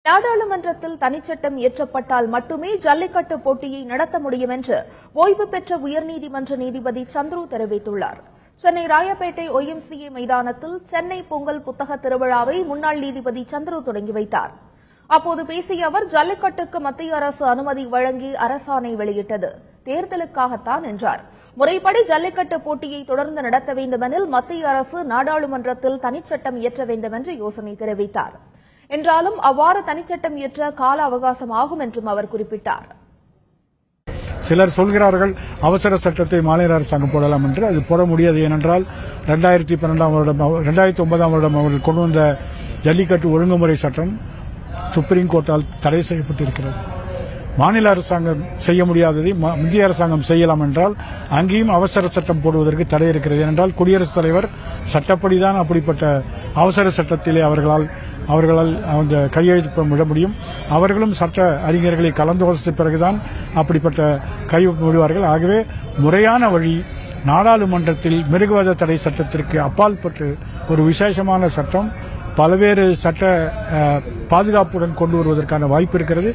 நாடாளுமன்றத்தில் தனிச்சட்டம் இயற்றப்பட்டால் மட்டுமே ஜல்லிக்கட்டு போட்டியை நடத்த முடியும் என்று ஓய்வு பெற்ற உயர்நீதிமன்ற நீதிபதி சந்துரு தெரிவித்துள்ளார். சென்னை ராயப்பேட்டை OMCA மைதானத்தில் சென்னை பொங்கல் புத்தக திருவிழாவை முன்னாள் நீதிபதி சந்துரு தொடங்கி வைத்தார். அப்போது பேசிய அவர், ஜல்லிக்கட்டுக்கு மத்திய அரசு அனுமதி வழங்கி அரசாணை வெளியிட்டது தேர்தலுக்காகத்தான் என்றார். முறைப்படி ஜல்லிக்கட்டு போட்டியை தொடர்ந்து நடத்த வேண்டுமெனில் மத்திய அரசு நாடாளுமன்றத்தில் தனிச்சட்டம் இயற்ற வேண்டும் என்று யோசனை தெரிவித்தார். என்றாலும் அவ்வாறு தனிச்சட்டம் இயற்ற கால அவகாசம் ஆகும் என்றும் அவர் குறிப்பிட்டார். சிலர் சொல்கிறார்கள் அவசர சட்டத்தை மாநில அரசாங்கம் போடலாம் என்று. அது போட முடியாது. ஏனென்றால் 2009 வருடம் அவர்கள் கொண்டு வந்த ஜல்லிக்கட்டு ஒழுங்குமுறை சட்டம் சுப்ரீம் கோர்ட்டால் தடை செய்யப்பட்டிருக்கிறது. மாநில அரசாங்கம் செய்ய முடியாததை மத்திய அரசாங்கம் செய்யலாம் என்றால் அங்கேயும் அவசர சட்டம் போடுவதற்கு தடை இருக்கிறது. ஏனென்றால் குடியரசுத் தலைவர் சட்டப்படிதான் அப்படிப்பட்ட அவசர சட்டத்திலே அவர்களால் அந்த கையெழுத்து விட முடியும். அவர்களும் சட்ட அறிஞர்களை கலந்தாலோசித்த பிறகுதான் அப்படிப்பட்ட கையெழுத்து விடுவார்கள். ஆகவே முறையான வழி நாடாளுமன்றத்தில் மிருகவதை தடை சட்டத்திற்கு அப்பாற்பட்டு ஒரு விசேஷமான சட்டம் பல்வேறு சட்ட பாதுகாப்புடன் கொண்டு வருவதற்கான வாய்ப்பு இருக்கிறது.